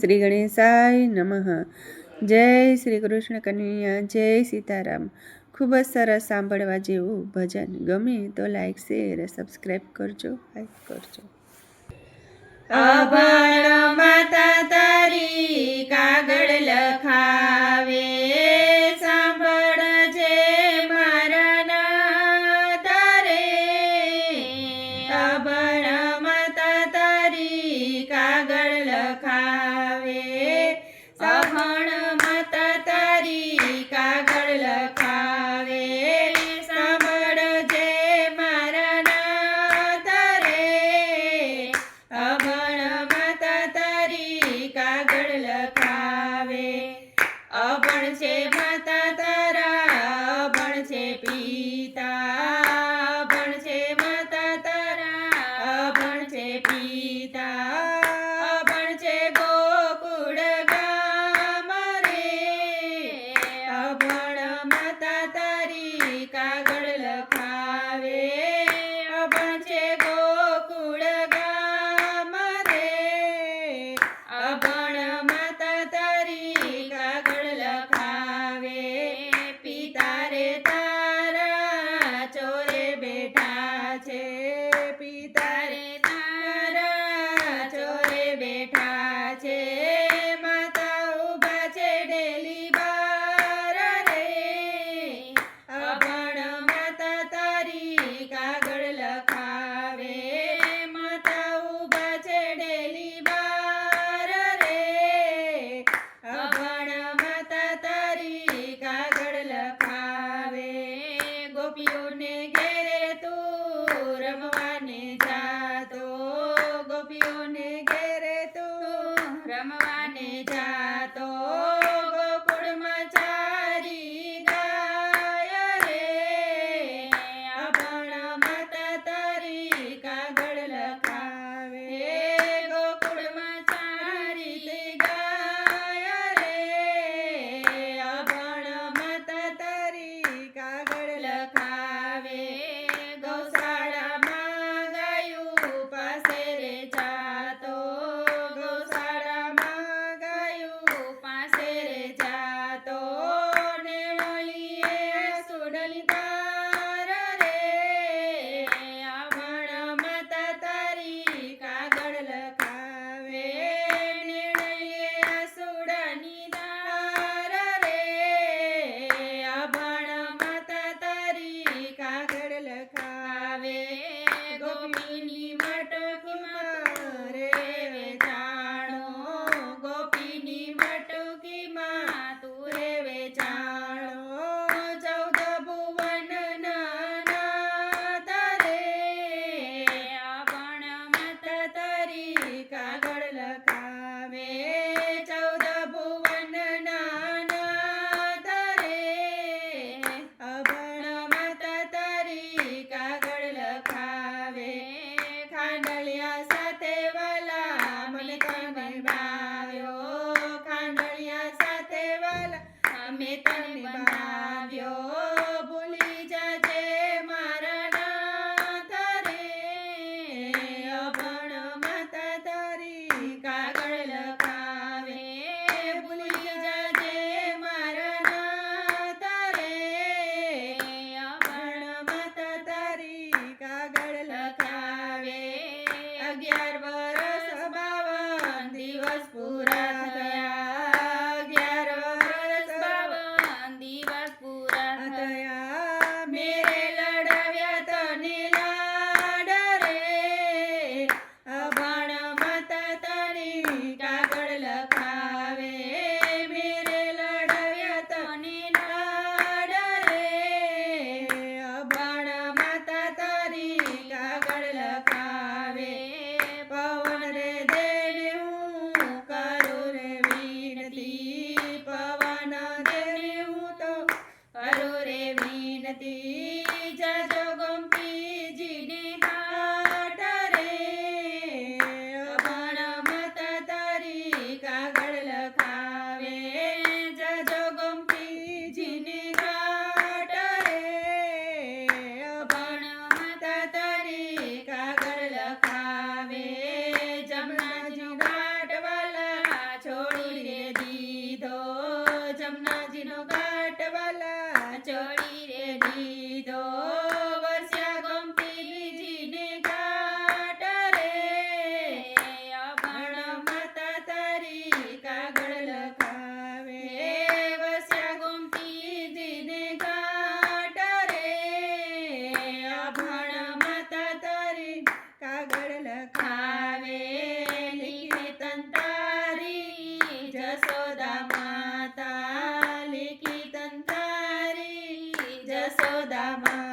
શ્રી ગણેશાય નમઃ. જય શ્રી કૃષ્ણ કનૈયા, જય સીતારામ. ખૂબ જ સરસ સાંભળવા જેવું ભજન. ગમે તો લાઈક શેર સબસ્ક્રાઈબ કરજો, લાઈક કરજો. અભણ માતા તારી કાગળ લખાવે, સાંભળજે મારા નાથ રે. અભણ માતા તારી કાગળ લખાવે, અભણ માતા તારી કાગળ લખાવે, સાંભળજે મારા નાથ રે. અભણ માતા તારી કાગળ લખાવે, અભણ છે માતા તારા, અભણ છે પિતા, અભણ છે માતા તારા, અભણ છે પિતા, અભણ છે ગોકુળ ગામ રે. અભણ માતા તારી કાગળ લખાવે, અભણ છે ગોકુળ ગામ રે. અભણ માતા તારી કાગળ લખાવે, પિતા રે તારા ચોરે બેઠા છે, પિતા રે તારા ચોરે બેઠા છે, માતા ઊભા છે ડેલી બાર રે. અભણ માતા તારી કાગળ લખાવે, માતા ઊભા છે ડેલી બાર રે. અભણ માતા તારી કાગળ લખાવે, ગોપીઓને ઘેરે તું રમવાને જાતો, ગોપીઓને ઘેરે તું રમવાને જાતો, ગોકુળમાં ચારી ગાય રે. અભણ માતા તારી કાગળ લખાવે, ગોકુળમાં ચારી ગાય રે. અભણ માતા તારી કાગળ લખાવે, ગૌશાળામાં ગાયું પાસે રે જાતો, ગૌશાળામાં ગાયું પાસે રે જાતો, ને વળીએ સુડલી તાર રે. અભણ માતા તારી કાગળ લખાવે, ને વળીએ સુડની તાર રે. અભણ માતા તારી કાગળ લખાવે, ગોપીની મટકીમાં રે વેચાણો, ગોપીની મટકીમાં તું રે વેચાણો, 14 ભુવનના નાથ રે. અભણ માતા તારી કાગળ લખાવે, 14 ભુવનના નાથ રે. અભણ માતા તારી કાગળ લખાવે, ખાંડલિયા સાથે વાલા મને તને ભાવ્યો, ખાંડલિયા સાથે વાલા અમે તને ભાવ્યો, ભૂલી જાજે મારા નાથ રે. અભણ માતા તારી કાગળ લખાવે, ભૂલી જાજે મારા નાથ રે. અભણ માતા તારી કાગળ લખાવે, 11 વર્ષ 52 દિવસ પૂરા થયા, 11 વર્ષ 52 દિવસ પૂરા થયા, મેરે લડાવ્યા તને લાડ રે. અભણ માતા તારી કાગળ લખાવે, મેરે લડાવ્યા તને લાડ રે. અભણ માતા તારી કાગળ લખાવે, પવન રે દેને હું કરું રે વિનતી, પવન દેને હું તો કરું રે વિનતી, જાજો ગોમતીજીને ઘાટ રે. અભણ માતા તારી કાગળ લખાવે, જાજો ગોમતીજીને ઘાટ રે. અભણ માતા તારી કાગળ લખાવે, જમનાજી ઘાટ વાલા ઘાટવાલા ચડી રે દીધો વસ્યા ગોપીજીને ઘાટ રે અભણ માતા તારી કાગળ લખાવે વસ્યા ગોપીજીને ઘાટ રે અભણ માતા તારી કાગળ લખાવે લીખે તંતારી જસોદા માતા લીખી તંતારી જસોદા માતા